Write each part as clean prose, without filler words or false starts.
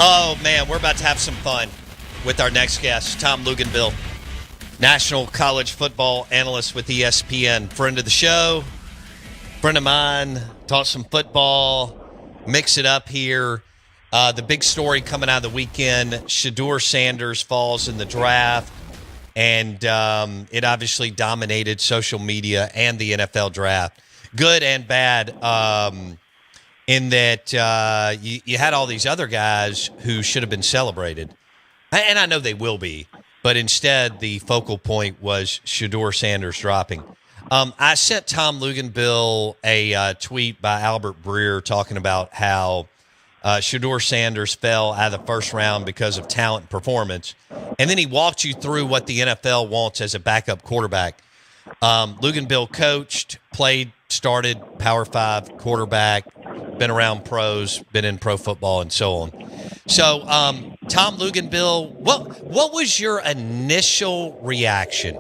Oh, man, we're about to have some fun with our next guest, Tom Luginbill, national college football analyst with ESPN, friend of the show, friend of mine, talk some football, mix it up here. The big story coming out of the weekend, Shedeur Sanders falls in the draft, and it obviously dominated social media and the NFL draft. Good and bad. In that you had all these other guys who should have been celebrated. And I know they will be, but instead the focal point was Shedeur Sanders dropping. I sent Tom Luginbill a tweet by Albert Breer talking about how Shedeur Sanders fell out of the first round because of talent and performance. And then he walked you through what the NFL wants as a backup quarterback. Luginbill coached, played, started, Power 5 quarterback, been around pros, been in pro football, and so on. So, Tom Luginbill, what was your initial reaction?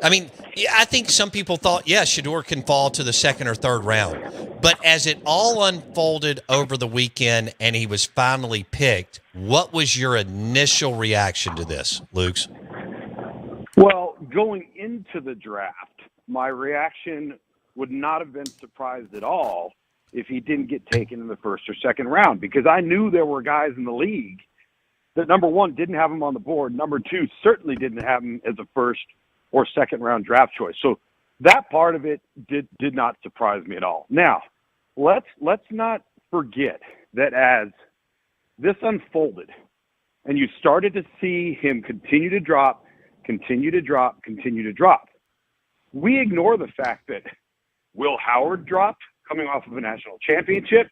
I mean, I think some people thought, yeah, Shedeur can fall to the second or third round. But as it all unfolded over the weekend and he was finally picked, what was your initial reaction to this, Luke's? Well, going into the draft, my reaction would not have been surprised at all if he didn't get taken in the first or second round, because I knew there were guys in the league that, number one, didn't have him on the board. Number two, certainly didn't have him as a first or second round draft choice. So that part of it did not surprise me at all. Now, let's not forget that as this unfolded and you started to see him continue to drop, we ignore the fact that Will Howard dropped coming off of a national championship.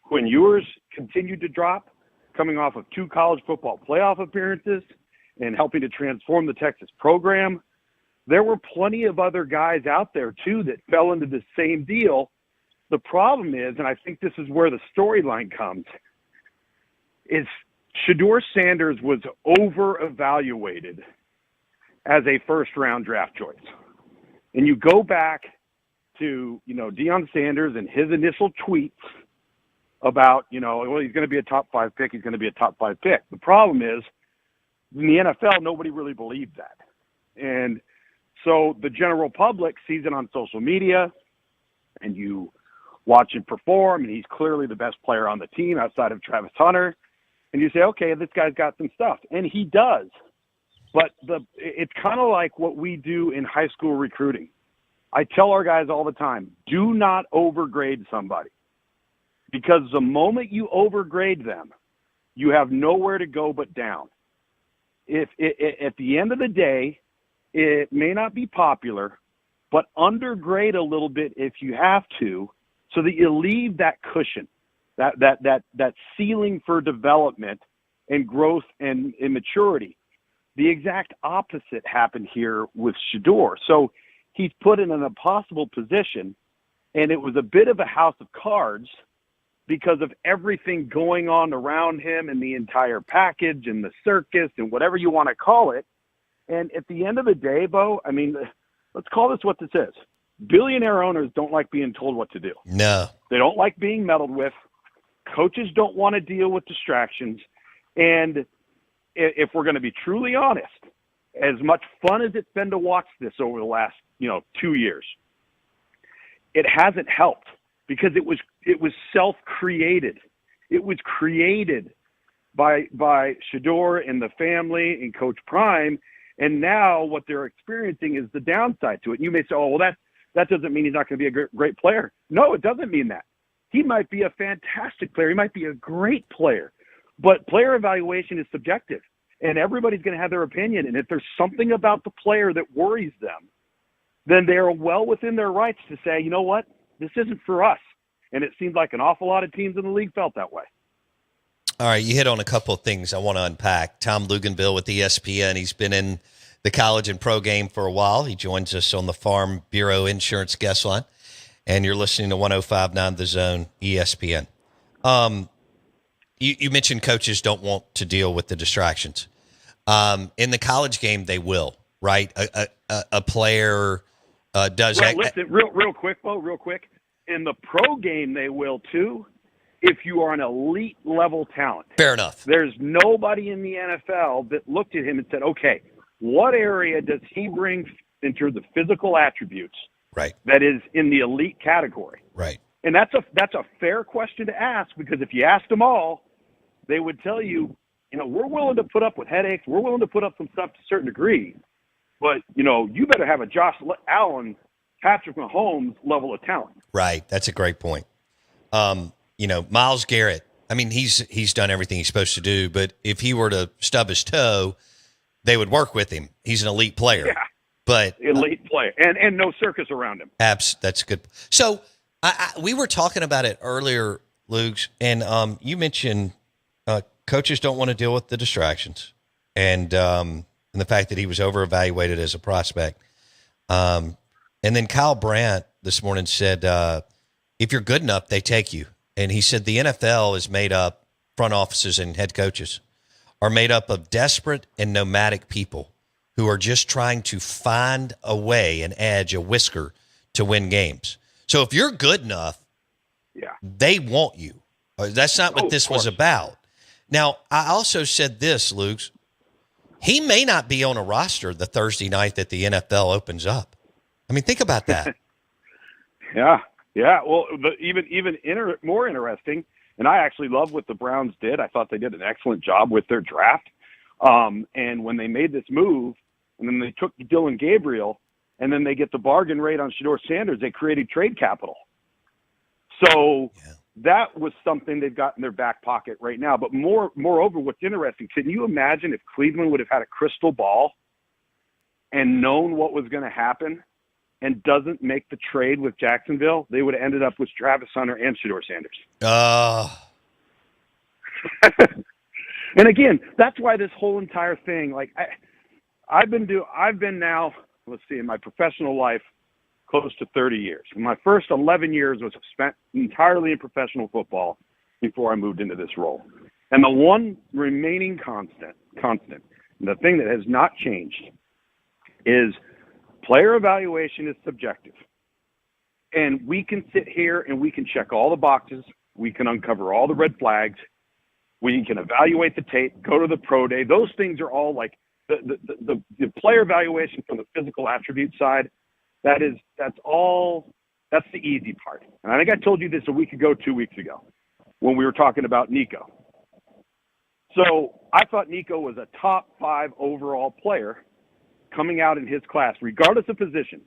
Quinn Ewers continued to drop coming off of 2 college football playoff appearances and helping to transform the Texas program. There were plenty of other guys out there, too, that fell into the same deal. The problem is, and I think this is where the storyline comes, is Shedeur Sanders was over-evaluated as a first-round draft choice. And you go back to, Deion Sanders and his initial tweets about, well, he's going to be a top 5 pick. He's going to be a top 5 pick. The problem is, in the NFL, nobody really believed that. And so the general public sees it on social media, and you watch him perform, and he's clearly the best player on the team outside of Travis Hunter. And you say, okay, this guy's got some stuff. And he does. But it's kind of like what we do in high school recruiting. I tell our guys all the time, do not overgrade somebody, because the moment you overgrade them, you have nowhere to go but down. If at the end of the day, it may not be popular, but undergrade a little bit if you have to, so that you leave that cushion, that ceiling for development and growth and maturity. The exact opposite happened here with Shedeur. So he's put in an impossible position, and it was a bit of a house of cards because of everything going on around him and the entire package and the circus and whatever you want to call it. And at the end of the day, Bo, I mean, let's call this what this is. Billionaire owners don't like being told what to do. No. They don't like being meddled with. Coaches don't want to deal with distractions. And if we're going to be truly honest, as much fun as it's been to watch this over the last, 2 years, it hasn't helped because it was self-created. It was created by Shedeur and the family and Coach Prime, and now what they're experiencing is the downside to it. And you may say, oh, well, that doesn't mean he's not going to be a great player. No, it doesn't mean that. He might be a fantastic player. He might be a great player. But player evaluation is subjective, and everybody's going to have their opinion. And if there's something about the player that worries them, then they are well within their rights to say, you know what, this isn't for us. And it seems like an awful lot of teams in the league felt that way. All right, you hit on a couple of things I want to unpack. Tom Luginbill with ESPN. He's been in the college and pro game for a while. He joins us on the Farm Bureau Insurance guest line. And you're listening to 105.9 The Zone, ESPN. You mentioned coaches don't want to deal with the distractions. In the college game, they will, right? A player does that. Listen, real quick, Bo, real quick. In the pro game, they will too. if you are an elite level talent. Fair enough. There's nobody in the NFL that looked at him and said, okay, what area does he bring into the physical attributes Right. that is in the elite category? Right. And that's a fair question to ask, because if you asked them all, they would tell you, we're willing to put up with headaches. We're willing to put up some stuff to a certain degree. But, you better have a Josh Allen, Patrick Mahomes level of talent. Right. That's a great point. Myles Garrett, I mean, he's done everything he's supposed to do, but if he were to stub his toe, they would work with him. He's an elite player. Yeah. But elite player. And no circus around him. That's good. So we were talking about it earlier, Luke, and you mentioned coaches don't want to deal with the distractions and the fact that he was over-evaluated as a prospect. And then Kyle Brandt this morning said, if you're good enough, they take you. And he said the NFL is made up, front offices and head coaches are made up of desperate and nomadic people who are just trying to find a way, an edge, a whisker to win games. So if you're good enough, they want you. That's not what this was about. Now, I also said this, Luke. He may not be on a roster the Thursday night that the NFL opens up. I mean, think about that. Yeah. Well, even more interesting, and I actually love what the Browns did. I thought they did an excellent job with their draft. And when they made this move, and then they took Dylan Gabriel, and then they get the bargain rate on Shedeur Sanders, they created trade capital. So that was something they've got in their back pocket right now. But moreover, what's interesting, can you imagine if Cleveland would have had a crystal ball and known what was going to happen and doesn't make the trade with Jacksonville? They would have ended up with Travis Hunter and Shedeur Sanders. And again, that's why this whole entire thing, like I've been now, let's see, in my professional life, close to 30 years. My first 11 years was spent entirely in professional football before I moved into this role. And the one remaining constant, the thing that has not changed, is player evaluation is subjective. And we can sit here and we can check all the boxes. We can uncover all the red flags. We can evaluate the tape, go to the pro day. Those things are all like the player evaluation from the physical attribute side. That's the easy part. And I think I told you this a week ago, 2 weeks ago, when we were talking about Nico. So I thought Nico was a top 5 overall player coming out in his class, regardless of position,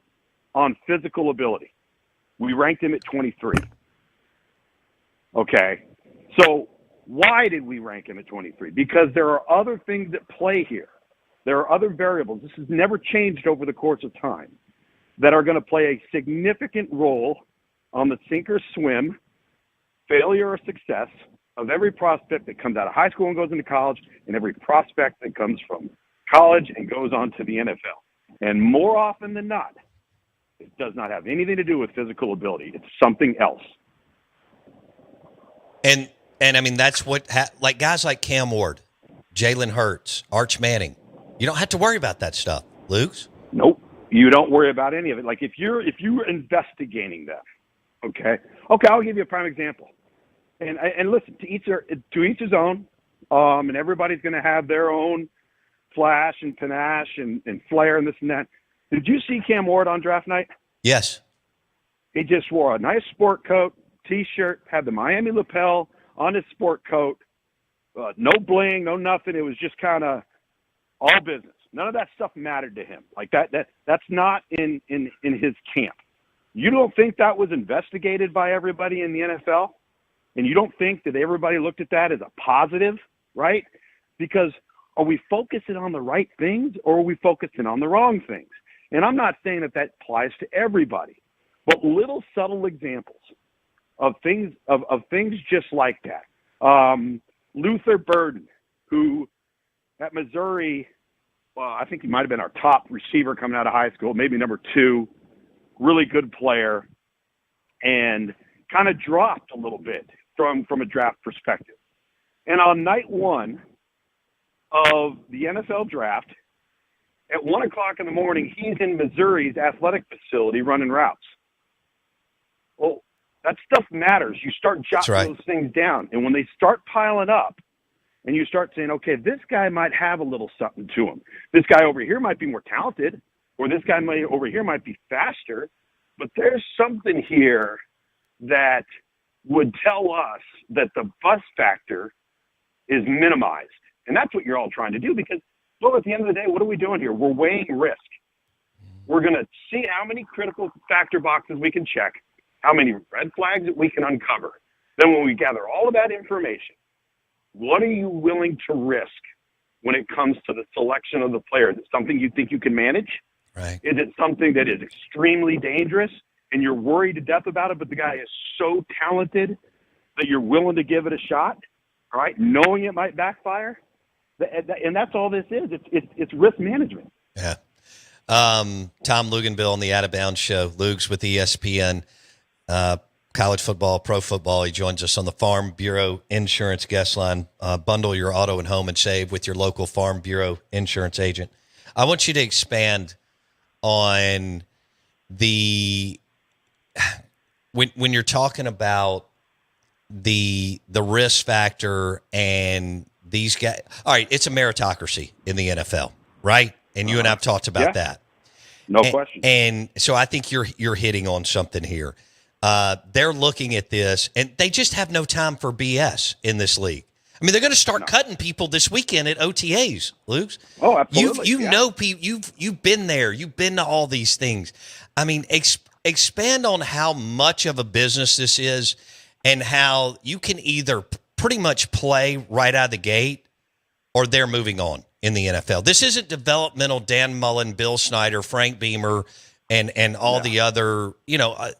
on physical ability. We ranked him at 23. Okay. So why did we rank him at 23? Because there are other things that play here. There are other variables. This has never changed over the course of time, that are going to play a significant role on the sink or swim, failure or success of every prospect that comes out of high school and goes into college, and every prospect that comes from college and goes on to the NFL. And more often than not, it does not have anything to do with physical ability. It's something else. And I mean, that's what like guys like Cam Ward, Jalen Hurts, Arch Manning. You don't have to worry about that stuff, Luke. Nope. You don't worry about any of it. Like if you're investigating them, okay, I'll give you a prime example. And listen, to each his own. And everybody's going to have their own flash and panache and flair and this and that. Did you see Cam Ward on draft night? Yes. He just wore a nice sport coat, T-shirt, had the Miami lapel on his sport coat, no bling, no nothing. It was just kind of all business. None of that stuff mattered to him. Like that's not in his camp. You don't think that was investigated by everybody in the NFL? And you don't think that everybody looked at that as a positive, right? Because are we focusing on the right things or are we focusing on the wrong things? And I'm not saying that applies to everybody, but little subtle examples of things just like that. Luther Burden, who at Missouri, well, I think he might have been our top receiver coming out of high school, maybe number 2, really good player, and kind of dropped a little bit from a draft perspective. And on night 1 of the NFL draft, at 1 o'clock in the morning, he's in Missouri's athletic facility running routes. Well, That stuff matters. You start jotting those things down. And when they start piling up and you start saying, okay, this guy might have a little something to him. This guy over here might be more talented, or this guy over here might be faster, but there's something here that would tell us that the bust factor is minimized. And that's what you're all trying to do, because, well, at the end of the day, what are we doing here? We're weighing risk. We're going to see how many critical factor boxes we can check, how many red flags that we can uncover. Then when we gather all of that information, what are you willing to risk when it comes to the selection of the player? Is it something you think you can manage? Right. Is it something that is extremely dangerous and you're worried to death about it, but the guy is so talented that you're willing to give it a shot, all right, knowing it might backfire? And that's all this is. It's risk management. Yeah. Tom Luginbill on the Out of Bounds show. Lugs with ESPN, college football, pro football. He joins us on the Farm Bureau Insurance guest line. Bundle your auto and home and save with your local Farm Bureau insurance agent. I want you to expand on when you're talking about the risk factor and these guys. All right, it's a meritocracy in the NFL, right? And you and I have talked about that. No question. And so I think you're hitting on something here. They're looking at this, and they just have no time for BS in this league. I mean, they're going to start cutting people this weekend at OTAs, Luke. Oh, absolutely. You know people. You've been there. You've been to all these things. I mean, expand on how much of a business this is, and how you can either pretty much play right out of the gate, or they're moving on in the NFL. This isn't developmental Dan Mullen, Bill Snyder, Frank Beamer, and all the other,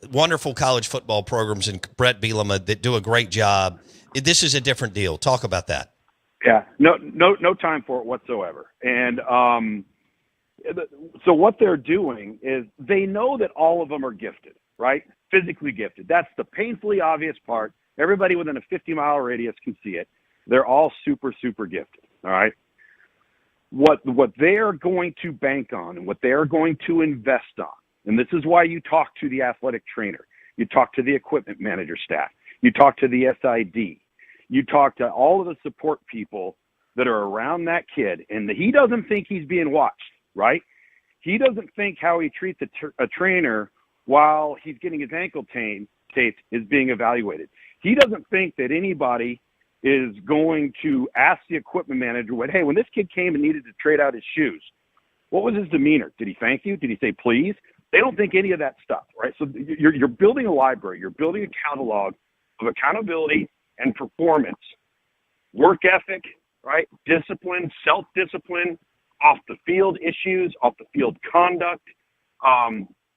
wonderful college football programs and Brett Bielema that do a great job. This is a different deal. Talk about that. Yeah, no time for it whatsoever. And so what they're doing is they know that all of them are gifted, right? Physically gifted. That's the painfully obvious part. Everybody within a 50-mile radius can see it. They're all super, super gifted, all right? What they are going to bank on and what they are going to invest on, and this is why you talk to the athletic trainer, you talk to the equipment manager staff, you talk to the SID, you talk to all of the support people that are around that kid, and he doesn't think he's being watched, right? He doesn't think how he treats a trainer while he's getting his ankle taped is being evaluated. He doesn't think that anybody is going to ask the equipment manager, hey, when this kid came and needed to trade out his shoes, what was his demeanor? Did he thank you? Did he say please? They don't think any of that stuff, right? So you're building a library. You're building a catalog of accountability and performance, work ethic, right? Discipline, self-discipline, off the field issues, off the field conduct,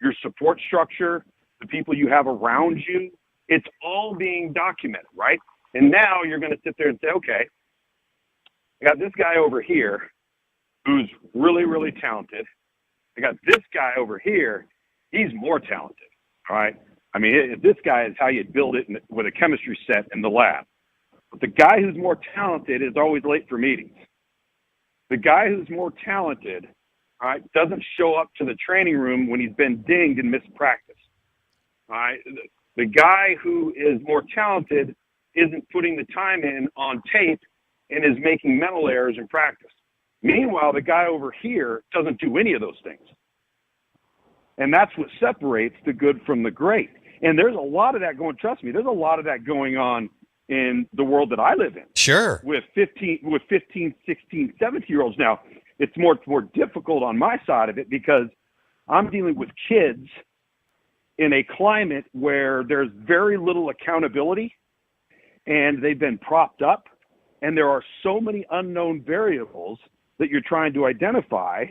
your support structure, the people you have around you. It's all being documented, right? And now you're going to sit there and say, okay, I got this guy over here who's really, really talented. I got this guy over here. He's more talented, all right? I mean, this guy is how you build it with a chemistry set in the lab. But the guy who's more talented is always late for meetings. The guy who's more talented, all right, doesn't show up to the training room when he's been dinged and missed practice. All right? The guy who is more talented isn't putting the time in on tape and is making mental errors in practice. Meanwhile, the guy over here doesn't do any of those things. And that's what separates the good from the great. And there's a lot of that going, trust me, there's a lot of that going on in the world that I live in. Sure. With 15, 16, 17-year-olds. Now, it's more difficult on my side of it because I'm dealing with kids in a climate where there's very little accountability and they've been propped up, and there are so many unknown variables that you're trying to identify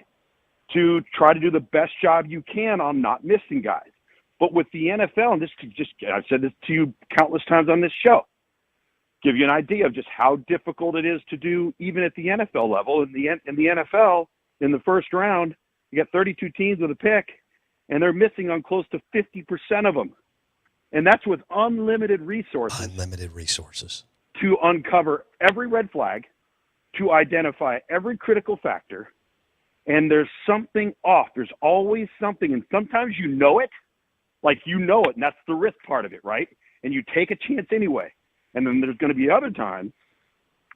to try to do the best job you can on not missing guys. But with the NFL, and I've said this to you countless times on this show, give you an idea of just how difficult it is to do even at the NFL level. In the NFL, in the first round, you got 32 teams with a pick, and they're missing on close to 50% of them. And that's with unlimited resources. Unlimited resources. To uncover every red flag, to identify every critical factor, and there's something off. There's always something, and sometimes you know it, and that's the risk part of it, right? and you take a chance anyway. And then there's going to be other times,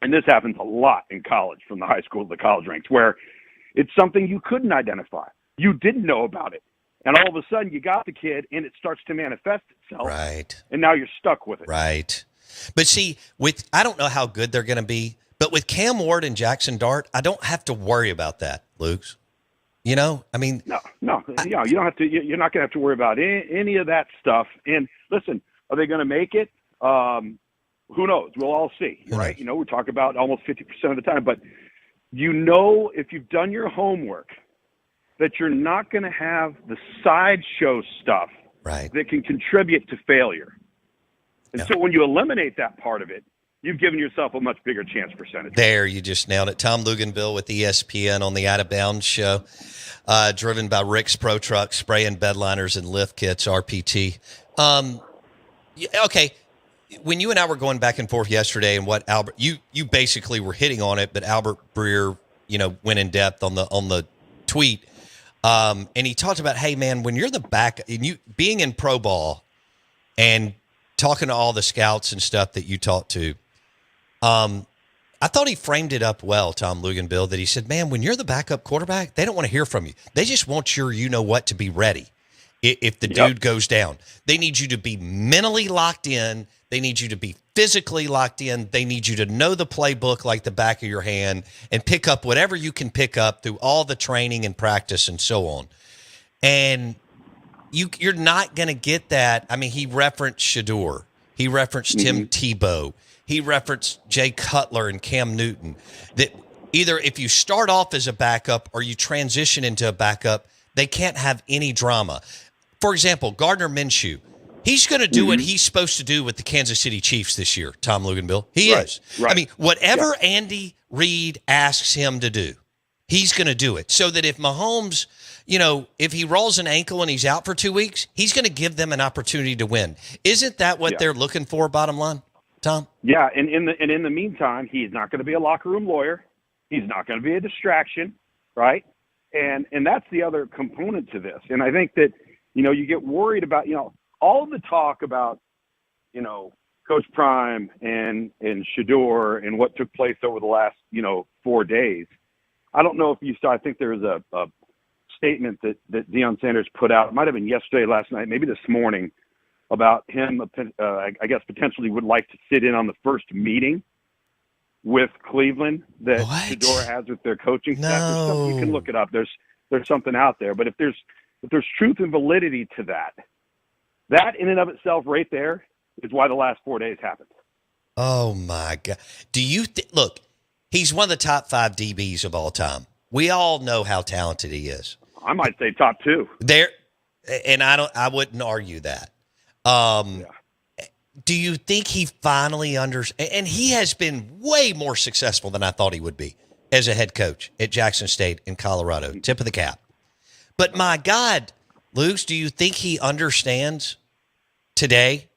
and this happens a lot in college, from the high school to the college ranks, where it's something you couldn't identify. You didn't know about it. And all of a sudden you got the kid and it starts to manifest itself. Right. And now you're stuck with it. Right. But see, I don't know how good they're going to be, but with Cam Ward and Jackson Dart, I don't have to worry about that, Luke's. You know, I mean, no, you don't have to. You're not going to have to worry about any of that stuff. And listen, are they going to make it? Who knows? We'll all see, right? You know, we talk about almost 50% of the time, but you know, if you've done your homework, that you're not going to have the sideshow stuff that can contribute to failure. And so when you eliminate that part of it, you've given yourself a much bigger chance percentage. There, you just nailed it. Tom Luginbill with ESPN on the Out of Bounds show, driven by Rick's Pro Truck, spraying bedliners and lift kits, RPT. Okay, when you and I were going back and forth yesterday, and what Albert, you basically were hitting on it, but Albert Breer, you know, went in depth on the tweet, and he talked about, hey man, when you're the back, and you being in pro ball, and talking to all the scouts and stuff that you talked to. I thought he framed it up well, Tom Luginbill, that he said, man, when you're the backup quarterback, they don't want to hear from you. They just want your you-know-what to be ready if the dude goes down. They need you to be mentally locked in. They need you to be physically locked in. They need you to know the playbook like the back of your hand and pick up whatever you can pick up through all the training and practice and so on. And you're not going to get that. I mean, he referenced Shedeur. He referenced Tim Tebow. He referenced Jay Cutler and Cam Newton. That either if you start off as a backup or you transition into a backup, they can't have any drama. For example, Gardner Minshew, he's going to do what he's supposed to do with the Kansas City Chiefs this year, Tom Luginbill. He is. Right. I mean, whatever Andy Reid asks him to do, he's going to do it. So that if Mahomes, you know, if he rolls an ankle and he's out for 2 weeks, he's going to give them an opportunity to win. Isn't that what they're looking for, bottom line, Tom? Yeah, and in the meantime, he's not going to be a locker room lawyer. He's not going to be a distraction, right? And that's the other component to this. And I think that, you know, you get worried about, you know, all the talk about, you know, Coach Prime and Shedeur and what took place over the last, you know, 4 days. I don't know if you saw, I think there was a statement that Deion Sanders put out. It might have been yesterday, last night, maybe this morning, about him, I guess, potentially would like to sit in on the first meeting with Cleveland that Shedeur has with their coaching staff. There's something, you can look it up. There's something out there. But if there's truth and validity to that in and of itself right there is why the last 4 days happened. Oh, my God. Do you look, he's one of the top 5 DBs of all time. We all know how talented he is. I might say top 2. There, and I wouldn't argue that. Do you think he finally understands? And he has been way more successful than I thought he would be as a head coach at Jackson State in Colorado. Tip of the cap. But my God, Luke, do you think he understands today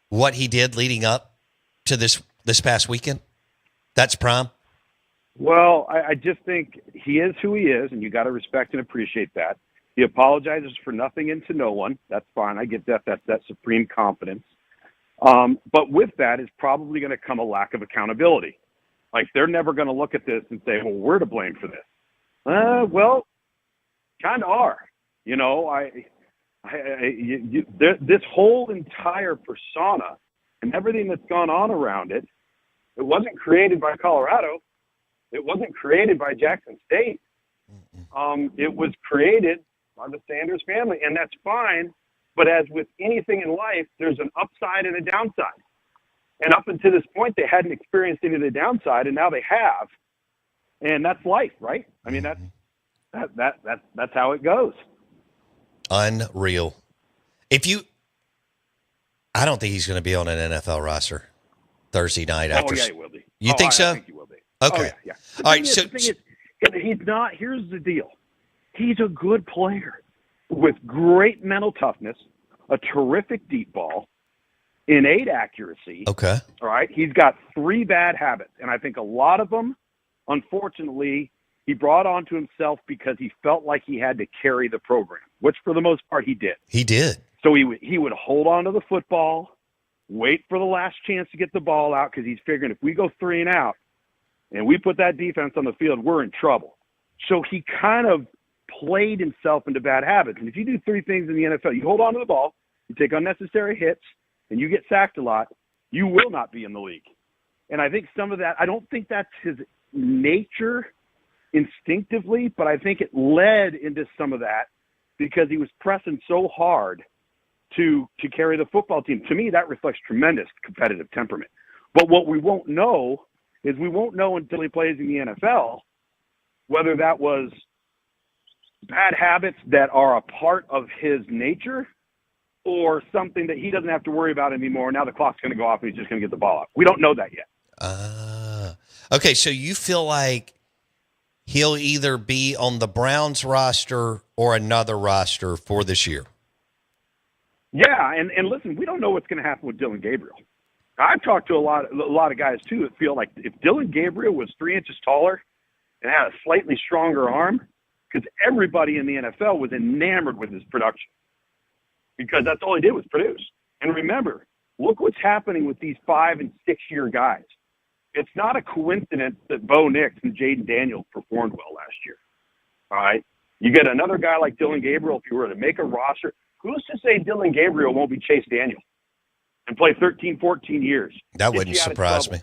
what he did leading up to this past weekend? That's prime. Well, I just think he is who he is, and you got to respect and appreciate that. He apologizes for nothing and to no one. That's fine. I get that. That's that supreme confidence. But with that is probably going to come a lack of accountability. Like, they're never going to look at this and say, well, we're to blame for this. Well, kind of are. You know, this whole entire persona and everything that's gone on around it, it wasn't created by Colorado. It wasn't created by Jackson State. It was created by the Sanders family, and that's fine. But as with anything in life, there's an upside and a downside. And up until this point, they hadn't experienced any of the downside, and now they have. And that's life, right? I mean, that's how it goes. Unreal. I don't think he's going to be on an NFL roster Thursday night after. Oh, yeah, he will be. You think so? I think he will be. Okay. Oh, yeah. All right. The thing is, he's not. Here's the deal. He's a good player with great mental toughness, a terrific deep ball, innate accuracy. Okay. All right. He's got 3 bad habits, and I think a lot of them, unfortunately, he brought onto himself because he felt like he had to carry the program, which for the most part he did. He did. So he would hold on to the football. wait for the last chance to get the ball out because he's figuring if we go 3 and out and we put that defense on the field, we're in trouble. So he kind of played himself into bad habits. And if you do 3 things in the NFL, you hold on to the ball, you take unnecessary hits, and you get sacked a lot, you will not be in the league. And I think some of that, I don't think that's his nature instinctively, but I think it led into some of that because he was pressing so hard to carry the football team. To me, that reflects tremendous competitive temperament. But what we won't know is we won't know until he plays in the NFL whether that was bad habits that are a part of his nature or something that he doesn't have to worry about anymore. Now the clock's going to go off and he's just going to get the ball out. We don't know that yet. Okay, so you feel like he'll either be on the Browns roster or another roster for this year? Yeah, and listen, we don't know what's going to happen with Dylan Gabriel. I've talked to a lot of guys, too, that feel like if Dylan Gabriel was 3 inches taller and had a slightly stronger arm, because everybody in the NFL was enamored with his production because that's all he did was produce. And remember, look what's happening with these 5- and 6-year guys. It's not a coincidence that Bo Nix and Jaden Daniels performed well last year. All right? You get another guy like Dylan Gabriel, if you were to make a roster, who's to say Dylan Gabriel won't be Chase Daniel and play 13, 14 years? That wouldn't surprise me.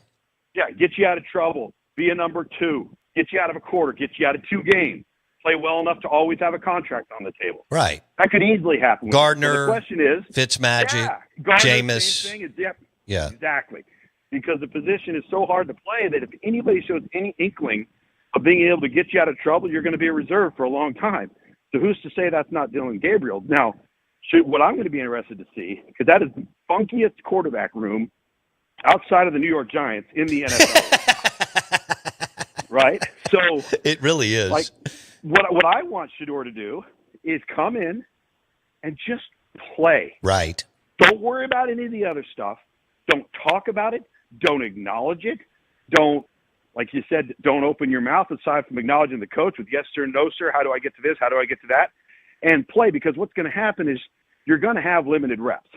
Yeah, get you out of trouble, be a number 2, get you out of a quarter, get you out of 2 games, play well enough to always have a contract on the table. Right. That could easily happen. Gardner, so the question is, Fitzmagic, Jameis. Yeah. Exactly. Because the position is so hard to play that if anybody shows any inkling of being able to get you out of trouble, you're going to be a reserve for a long time. So who's to say that's not Dylan Gabriel? Now, what I'm going to be interested to see, because that is the funkiest quarterback room outside of the New York Giants in the NFL. Right? So it really is. Like, what I want Shedeur to do is come in and just play. Right. Don't worry about any of the other stuff. Don't talk about it. Don't acknowledge it. Don't, like you said, don't open your mouth aside from acknowledging the coach with yes, sir, no, sir. How do I get to this? How do I get to that? And play, because what's going to happen is you're going to have limited reps.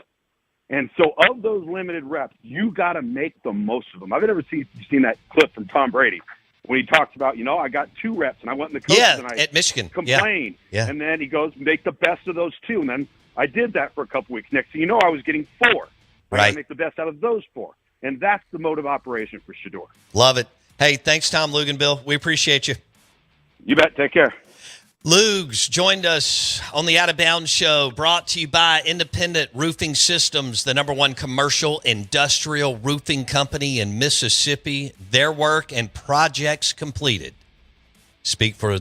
And so of those limited reps, you got to make the most of them. I've never seen that clip from Tom Brady when he talks about, I got 2 reps and I went in the coach and I at Michigan complained. Yeah. And then he goes, make the best of those 2. And then I did that for a couple weeks. Next thing you know, I was getting 4. I got to make the best out of those 4. And that's the mode of operation for Shedeur. Love it. Hey, thanks, Tom Luginbill. We appreciate you. You bet. Take care. Lugs joined us on the Out of Bounds show, brought to you by Independent Roofing Systems, the #1 commercial industrial roofing company in Mississippi. Their work and projects completed speak for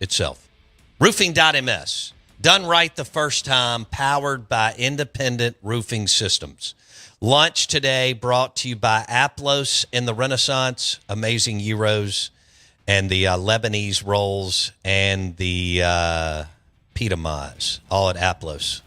itself. Roofing.ms, done right the first time, powered by Independent Roofing Systems. Lunch today brought to you by Aplos in the Renaissance, amazing gyros, and the Lebanese rolls, and the pita mas, all at Aplos.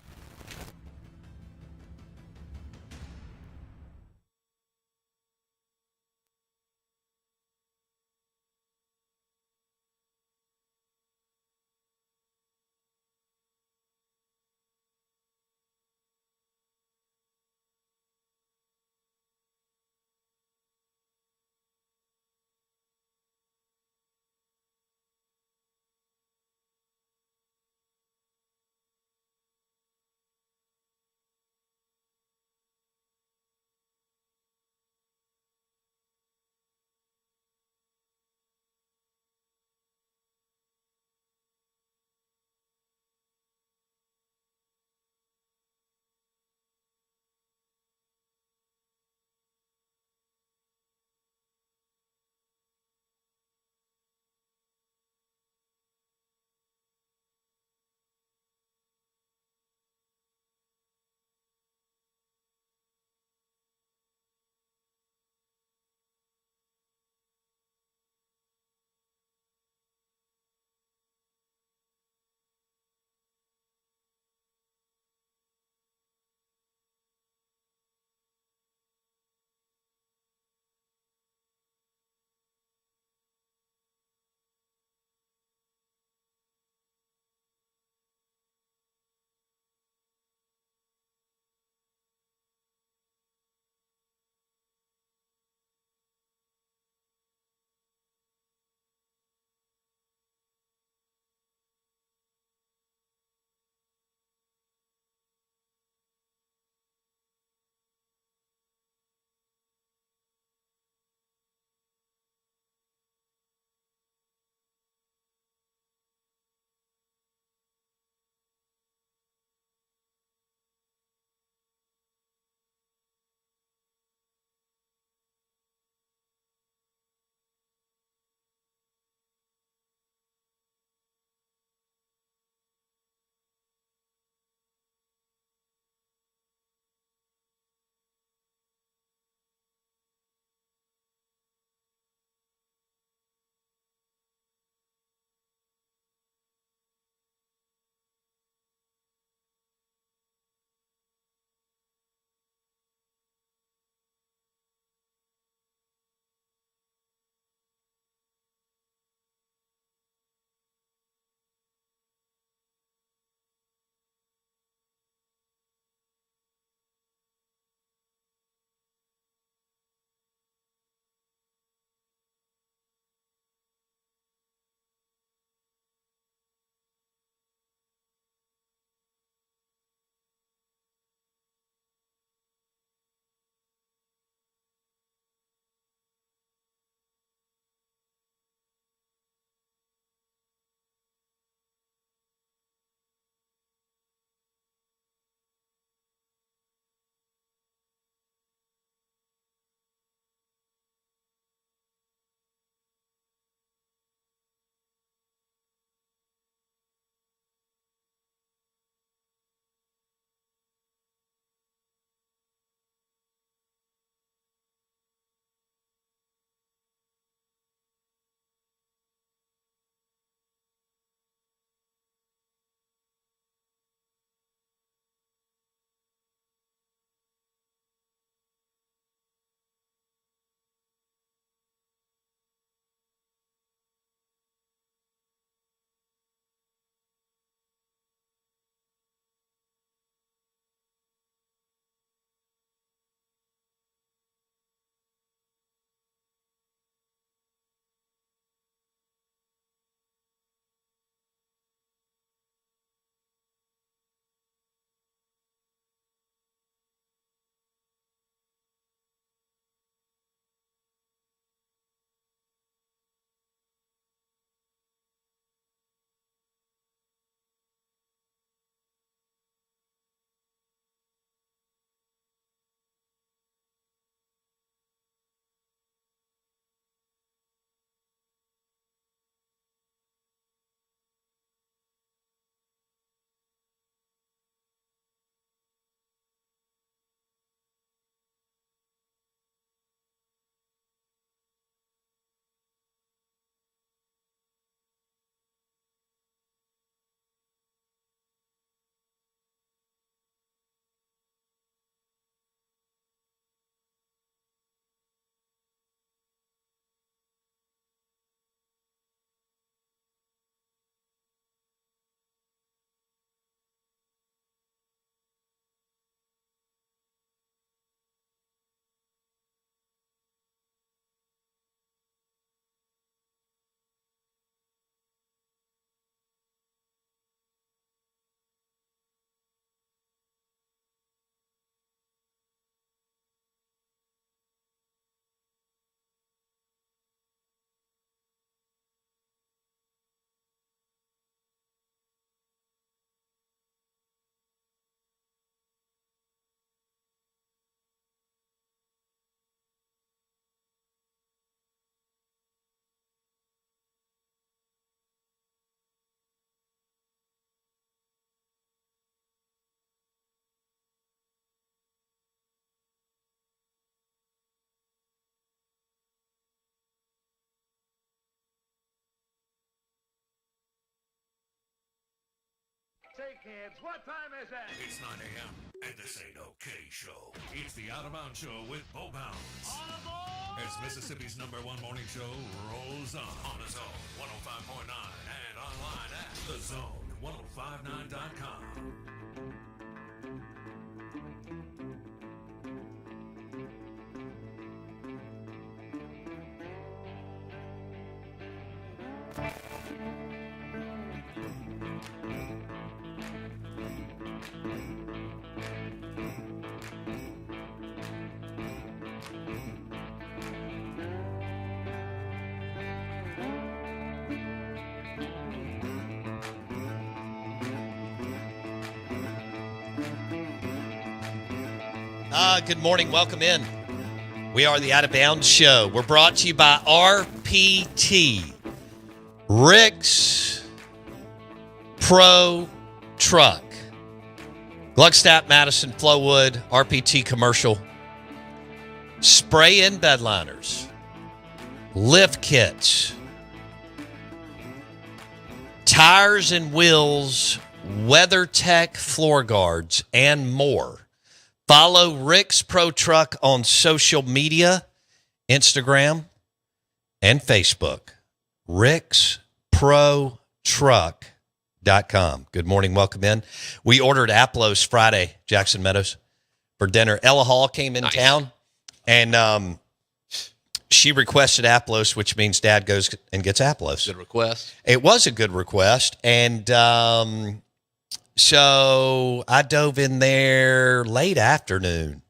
kids, what time is it? It's 9 a.m. and this ain't no K show. It's the Out of Bounds Show with Bo Bounds. On aboard! As Mississippi's #1 morning show rolls on the Zone 105.9 and online at thezone1059.com. Good morning. Welcome in. We are the Out of Bounds Show. We're brought to you by RPT, Rick's Pro Truck, Gluckstadt, Madison, Flowood, RPT Commercial, Spray-In Bedliners, Lift Kits, Tires and Wheels, WeatherTech Floor Guards, and more. Follow Rick's Pro Truck on social media, Instagram and Facebook. ricksprotruck.com. Good morning. Welcome in. We ordered Aplos Friday, Jackson Meadows, for dinner. Ella Hall came in town, and she requested Aplos, which means Dad goes and gets Aplos. Good request. It was a good request, and so I dove in there late afternoon.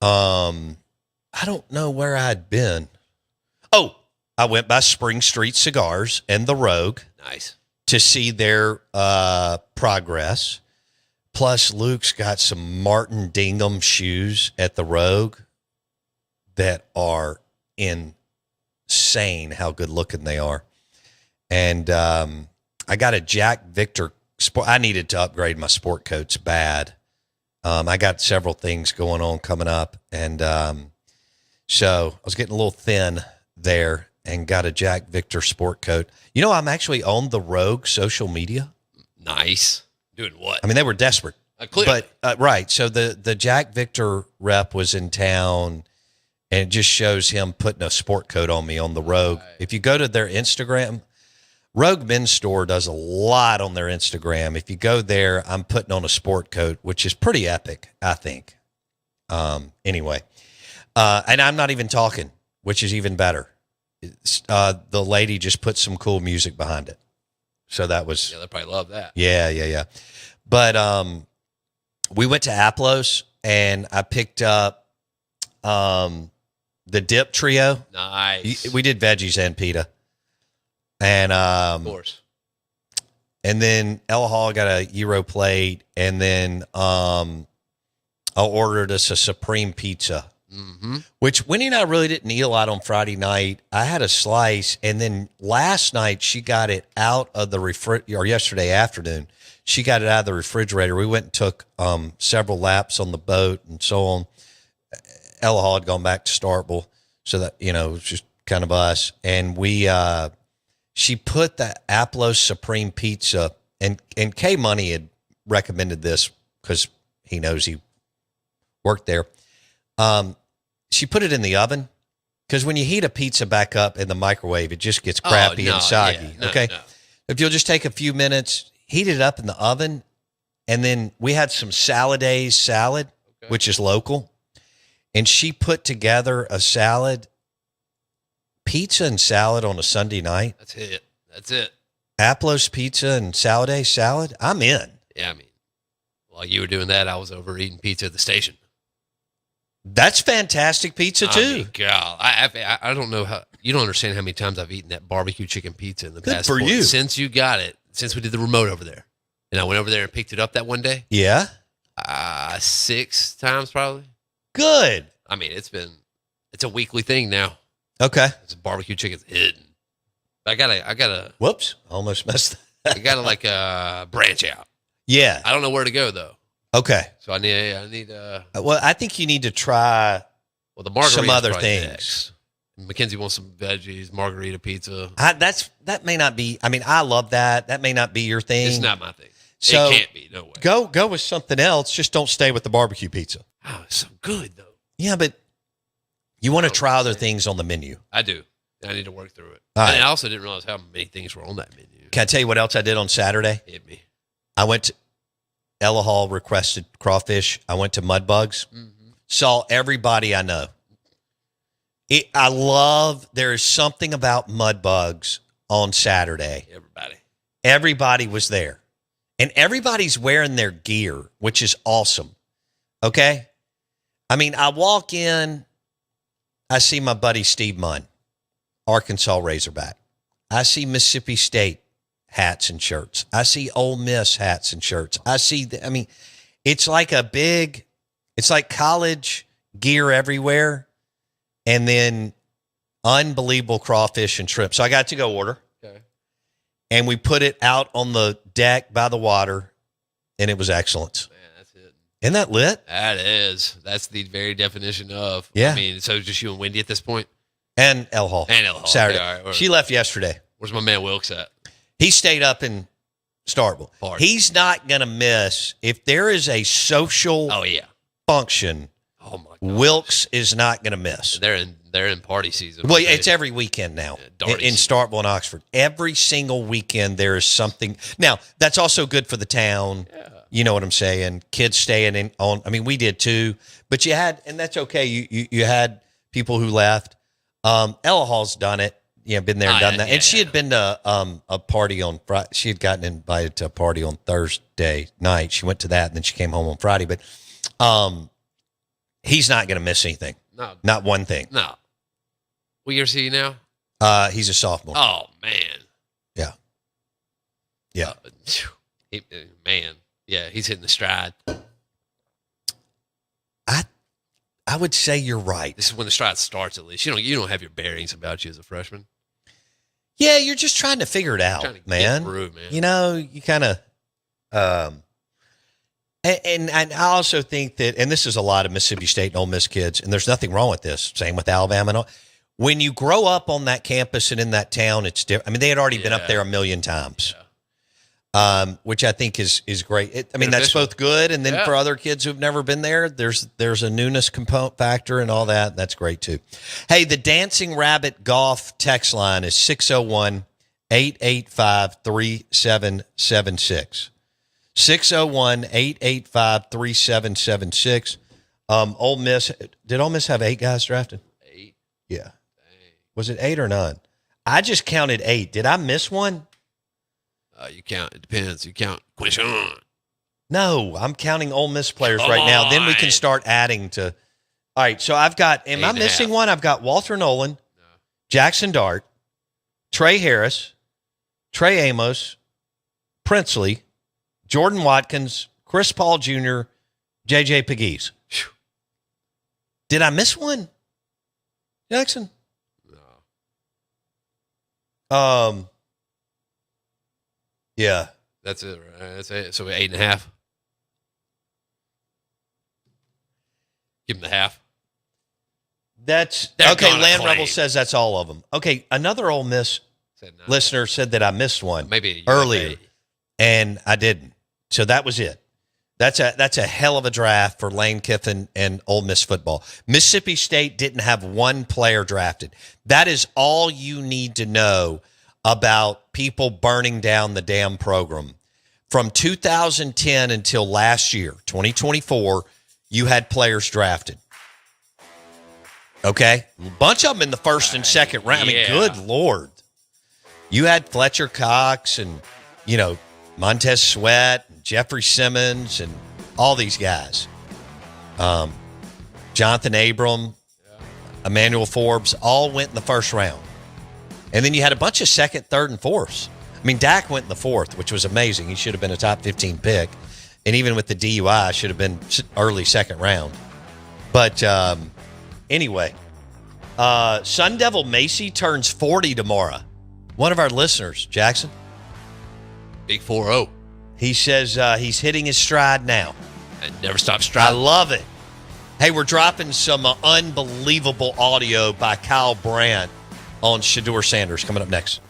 I don't know where I'd been. Oh, I went by Spring Street Cigars and the Rogue. Nice. To see their progress. Plus, Luke's got some Martin Dingham shoes at the Rogue that are insane how good looking they are. And I got a Jack Victor sport. I needed to upgrade my sport coats bad. I got several things going on coming up. And so I was getting a little thin there and got a Jack Victor sport coat. You know, I'm actually on the Rogue social media. Nice. Doing what? I mean, they were desperate. Clearly. But, right. So the Jack Victor rep was in town, and it just shows him putting a sport coat on me on the Rogue. Right. If you go to their Instagram, Rogue Men's Store does a lot on their Instagram. If you go there, I'm putting on a sport coat, which is pretty epic, I think. Anyway, and I'm not even talking, which is even better. The lady just put some cool music behind it. So that was... Yeah, they probably love that. Yeah. But we went to Aplos, and I picked up the dip trio. Nice. We did veggies and pita. And of course. And then Ella Hall got a Euro plate, and then I ordered us a Supreme pizza, which Winnie and I really didn't eat a lot on Friday night. I had a slice, and then last night she got it out of the or yesterday afternoon, she got it out of the refrigerator. We went and took several laps on the boat and so on. Ella Hall had gone back to Starkville, so that, it was just kind of us. And she put the Aplos Supreme Pizza, and K Money had recommended this because he knows he worked there. She put it in the oven because when you heat a pizza back up in the microwave, it just gets crappy and soggy. No. If you'll just take a few minutes, heat it up in the oven, and then we had some Saladays salad, which is local, and she put together a salad. Pizza and salad on a Sunday night. That's it. Aplos pizza and Saladay salad. I'm in. Yeah, I mean, while you were doing that, I was over eating pizza at the station. That's fantastic pizza too. I mean, God, I don't know how you don't understand how many times I've eaten that barbecue chicken pizza in the past. Good for you. Since you got it, since we did the remote over there, and I went over there and picked it up that one day. Yeah, 6 times probably. Good. I mean, it's a weekly thing now. Okay. It's barbecue chicken's hidden. I gotta. Whoops! Almost messed. I gotta branch out. Yeah. I don't know where to go though. Okay. So I need. Well, I think you need to try. Well, the margarita. Some other things. Next. Mackenzie wants some veggies, margarita pizza. That may not be. I mean, I love that. That may not be your thing. It's not my thing. So it can't be. No way. Go with something else. Just don't stay with the barbecue pizza. Oh, it's so good though. Yeah, but you want to try other things on the menu. I do. I need to work through it. All right. And I also didn't realize how many things were on that menu. Can I tell you what else I did on Saturday? Hit me. I went to Ella Hall, requested crawfish. I went to Mudbugs. Saw everybody I know. There is something about Mudbugs on Saturday. Everybody was there. And everybody's wearing their gear, which is awesome. Okay? I mean, I walk in, I see my buddy Steve Munn, Arkansas Razorback. I see Mississippi State hats and shirts. I see Ole Miss hats and shirts. It's like college gear everywhere, and then unbelievable crawfish and shrimp. So I got to go order. Okay. And we put it out on the deck by the water, and it was excellent. Man, that's it. Isn't that lit? That is. That's the very definition of. Yeah. I mean, so just you and Wendy at this point? And El Hall. Saturday. Okay, all right. She left yesterday. Where's my man Wilkes at? He stayed up in Starkville. He's not going to miss. If there is a social function, oh my God, Wilkes is not going to miss. They're in party season. Well, it's every weekend now in Starkville and Oxford. Every single weekend there is something. Now, that's also good for the town. Yeah. You know what I'm saying? Kids staying in on. I mean, we did too, but you had, and that's okay. You had people who left. Ella Hall's done it. Yeah, been there and done that. And she had been to a party on Friday. She had gotten invited to a party on Thursday night. She went to that, and then she came home on Friday. But he's not going to miss anything. No. Not one thing. No. What year is he now? He's a sophomore. Oh, man. Yeah. Yeah. Man. Yeah, he's hitting the stride. I would say you're right. This is when the stride starts, at least. You don't have your bearings about you as a freshman. Yeah, you're just trying to figure it out, man. Through, man. You know, you kind of, and I also think that, and this is a lot of Mississippi State and Ole Miss kids, and there's nothing wrong with this. Same with Alabama and all. When you grow up on that campus and in that town, it's different. I mean, they had already been up there a million times, which I think is great. That's both good, and then for other kids who've never been there, there's a newness component factor and all that. That's great too. Hey, the Dancing Rabbit Golf text line is 601-885-3776. 601-885-3776. Ole Miss, did Ole Miss have 8 guys drafted? 8? Yeah. Dang. Was it 8 or 9? I just counted 8. Did I miss one? You count. It depends. You count Quinshon. No, I'm counting Ole Miss players right now. Then we can start adding to. All right, so I've got, am I missing one? I've got Walter Nolan, Jackson Dart, Trey Harris, Trey Amos, Princely, Jordan Watkins, Chris Paul Jr., J.J. Pegues. Did I miss one, Jackson? No. Yeah. That's it, right? That's it. So 8.5. Give him the half. They're okay. Land Rebel says that's all of them. Okay, another Ole Miss listener said that I missed one earlier, and I didn't. So that was it. That's a hell of a draft for Lane Kiffin and Ole Miss football. Mississippi State didn't have one player drafted. That is all you need to know about people burning down the damn program. From 2010 until last year, 2024, you had players drafted. Okay? A bunch of them in the first and second round. I mean, good Lord. You had Fletcher Cox and, Montez Sweat, and Jeffrey Simmons, and all these guys. Jonathan Abram, Emmanuel Forbes, all went in the first round. And then you had a bunch of second, third, and fourths. I mean, Dak went in the fourth, which was amazing. He should have been a top 15 pick. And even with the DUI, should have been early second round. But anyway, Sun Devil Macy turns 40 tomorrow. One of our listeners, Jackson. Big 4-0. He says he's hitting his stride now. And never stop striding. I love it. Hey, we're dropping some unbelievable audio by Kyle Brandt on Shedeur Sanders coming up next.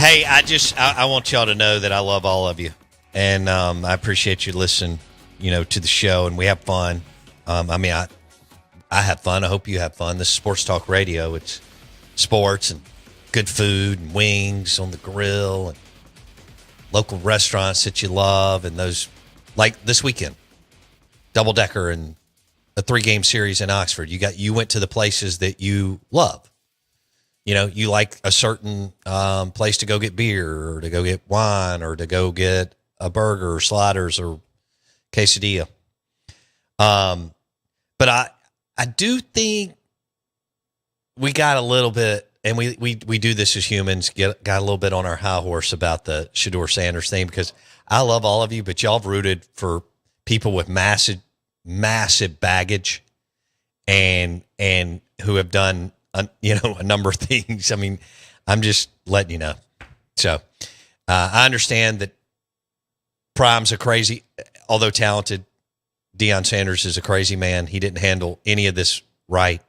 Hey, I want y'all to know that I love all of you, and I appreciate you listening, to the show, and we have fun. I have fun. I hope you have fun. This is Sports Talk Radio. It's sports and good food and wings on the grill and local restaurants that you love, and those like this weekend, double decker and a 3-game series in Oxford. You went to the places that you love. You like a certain place to go get beer or to go get wine or to go get a burger or sliders or quesadilla. But I do think we got a little bit, and we do this as humans, got a little bit on our high horse about the Shedeur Sanders thing, because I love all of you, but y'all have rooted for people with massive baggage and who have done a number of things. I mean, I'm just letting you know. So I understand that Prime's a crazy, although talented, Deion Sanders is a crazy man. He didn't handle any of this right.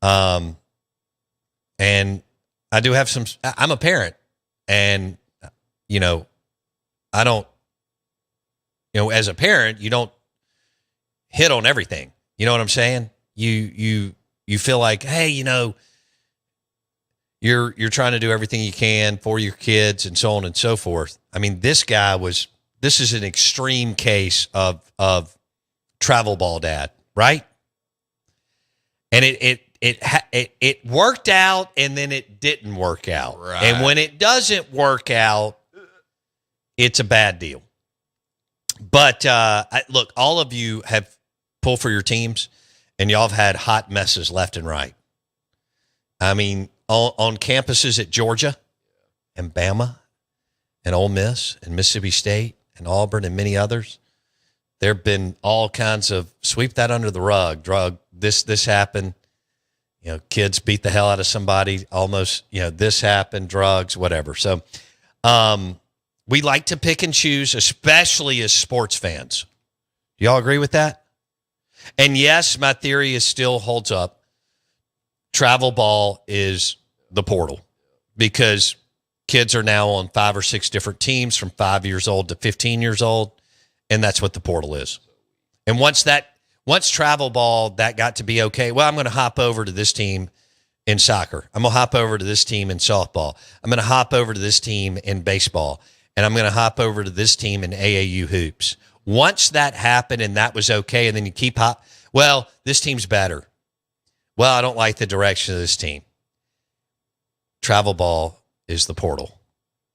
And I do have I'm a parent, and, I don't, as a parent, you don't hit on everything. You know what I'm saying? You feel like, hey, you're trying to do everything you can for your kids and so on and so forth. I mean, this is an extreme case of travel ball dad, right? And it worked out, and then it didn't work out. Right. And when it doesn't work out, it's a bad deal. But look, all of you have pulled for your teams, and y'all have had hot messes left and right. I mean, on campuses at Georgia and Bama and Ole Miss and Mississippi State and Auburn and many others, there have been all kinds of sweep that under the rug, this happened, kids beat the hell out of somebody, almost, this happened, drugs, whatever. So we like to pick and choose, especially as sports fans. Do y'all agree with that? And yes, my theory still holds up. Travel ball is the portal, because kids are now on 5 or 6 different teams from 5 years old to 15 years old, and that's what the portal is. And once travel ball, that got to be okay, well, I'm going to hop over to this team in soccer. I'm going to hop over to this team in softball. I'm going to hop over to this team in baseball. And I'm going to hop over to this team in AAU hoops. Once that happened and that was okay, and then you keep well, this team's better. Well, I don't like the direction of this team. Travel ball is the portal.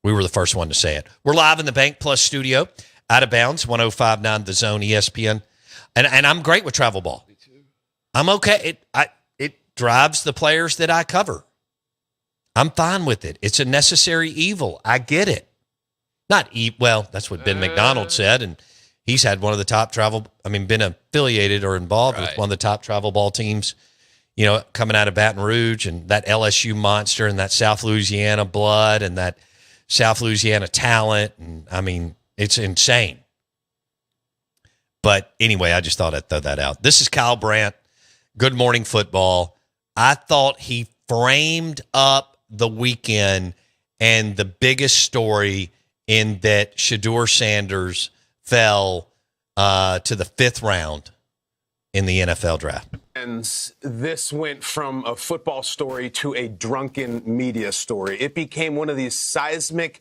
We were the first one to say it. We're live in the Bank Plus studio, Out of Bounds, 105.9 The Zone, ESPN. And I'm great with travel ball. Me too. I'm okay. It drives the players that I cover. I'm fine with it. It's a necessary evil. I get it. Well, that's what Ben McDonald said, and he's had one of the top been affiliated or involved with one of the top travel ball teams, coming out of Baton Rouge, and that LSU monster and that South Louisiana blood and that South Louisiana talent. And I mean, it's insane. But anyway, I just thought I'd throw that out. This is Kyle Brandt. Good Morning Football. I thought he framed up the weekend and the biggest story in that Shedeur Sanders fell to the 5th round in the NFL draft. And this went from a football story to a drunken media story. It became one of these seismic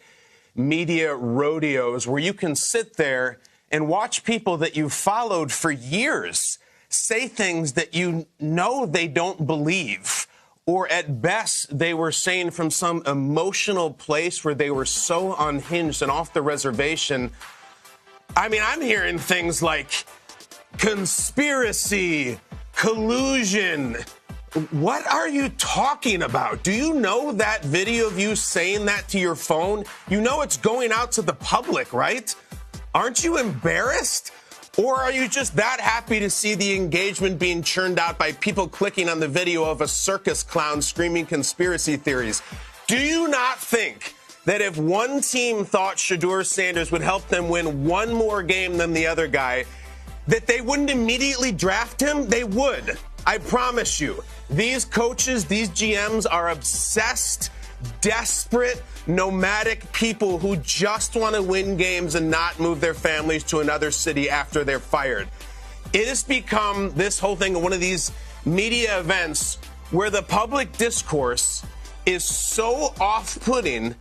media rodeos where you can sit there and watch people that you've followed for years say things that they don't believe. Or at best, they were saying from some emotional place where they were so unhinged and off the reservation. I mean, I'm hearing things like conspiracy, collusion. What are you talking about? Do you know that video of you saying that to your phone? You know it's going out to the public, right? Aren't you embarrassed? Or are you just that happy to see the engagement being churned out by people clicking on the video of a circus clown screaming conspiracy theories? Do you not think that if one team thought Shedeur Sanders would help them win one more game than the other guy, that they wouldn't immediately draft him? They would. I promise you. These coaches, these GMs are obsessed. desperate, nomadic people who just want to win games and not move their families to another city after they're fired. It has become this whole thing one of these media events where the public discourse is so off-putting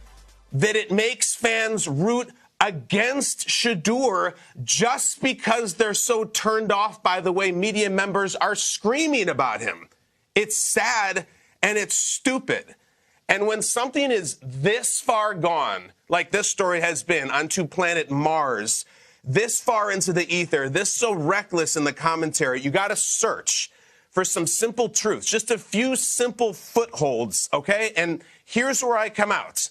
that it makes fans root against Shedeur just because they're so turned off by the way media members are screaming about him. It's sad and it's stupid. And when something is this far gone, like this story has been onto planet Mars, this far into the ether, this so reckless in the commentary, you got to search for some simple truths, just a few simple footholds, okay? And here's where I come out.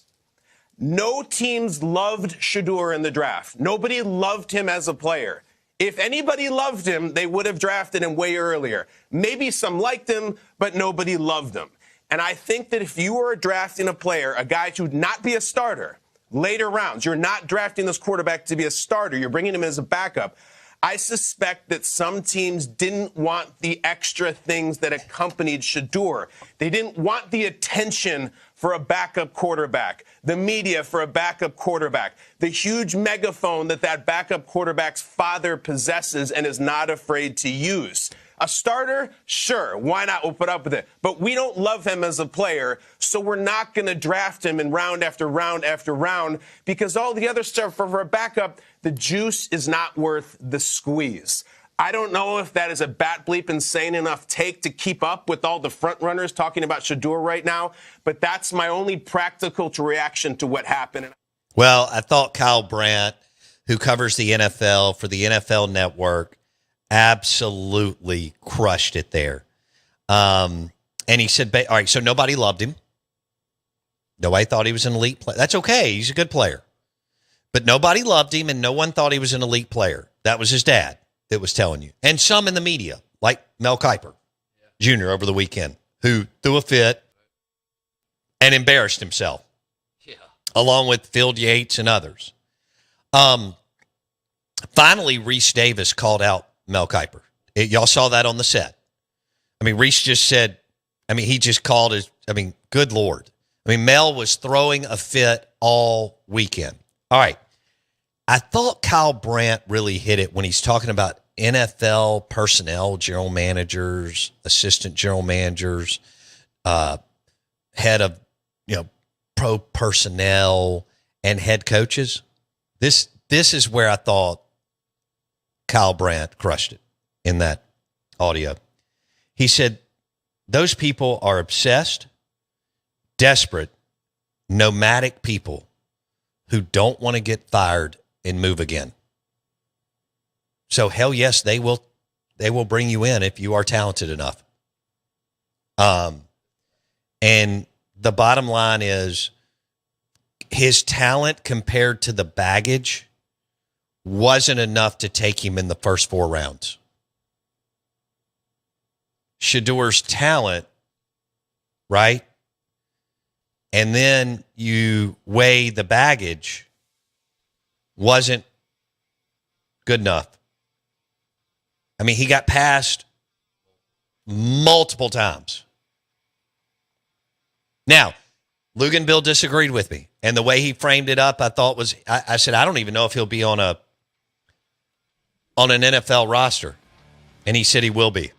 No teams loved Shedeur in the draft. Nobody loved him as a player. If anybody loved him, they would have drafted him way earlier. Maybe some liked him, but nobody loved him. And I think that if you were drafting a player, a guy who'd not be a starter, later rounds, you're not drafting this quarterback to be a starter, you're bringing him as a backup, I suspect that some teams didn't want the extra things that accompanied Shedeur. They didn't want the attention for a backup quarterback, the media for a backup quarterback, the huge megaphone that backup quarterback's father possesses and is not afraid to use. A starter? Sure, why not? We'll put up with it. But we don't love him as a player, so we're not going to draft him in round after round after round because all the other stuff for a backup, the juice is not worth the squeeze. I don't know if that is a bat bleep insane enough take to keep up with all the front runners talking about Shedeur right now, but that's my only practical reaction to what happened. Well, I thought Kyle Brandt, who covers the NFL for the NFL Network, absolutely crushed it there. And he said, all right, so nobody loved him. Nobody thought he was an elite player. That's okay. He's a good player. But nobody loved him, and no one thought he was an elite player. That was his dad that was telling you. And some in the media, like Mel Kiper Jr. over the weekend, who threw a fit and embarrassed himself, along with Phil Yates and others. Finally, Reese Davis called out Mel Kiper. Y'all saw that on the set. I mean, Reese just said, he just called his, good Lord. Mel was throwing a fit all weekend. All right. I thought Kyle Brandt really hit it when he's talking about NFL personnel, general managers, assistant general managers, head of, pro personnel and head coaches. This is where I thought Kyle Brandt crushed it in that audio. He said, those people are obsessed, desperate, nomadic people who don't want to get fired and move again. So hell yes, they will bring you in if you are talented enough. And the bottom line is his talent compared to the baggage wasn't enough to take him in the first 4 rounds. Shedeur's talent, right? And then you weigh the baggage, wasn't good enough. He got passed multiple times. Now, Luginbill disagreed with me. And the way he framed it up, I thought was, I said, I don't even know if he'll be on an NFL roster. And he said he will be.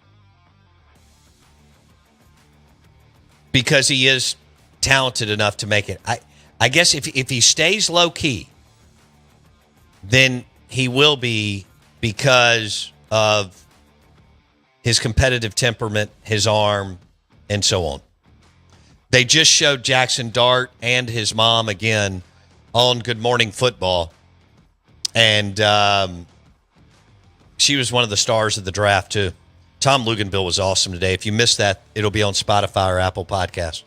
Because he is talented enough to make it. I guess if he stays low key, then he will be because of his competitive temperament, his arm, and so on. They just showed Jackson Dart and his mom again on Good Morning Football. And she was one of the stars of the draft, too. Tom Luginbill was awesome today. If you missed that, it'll be on Spotify or Apple Podcasts.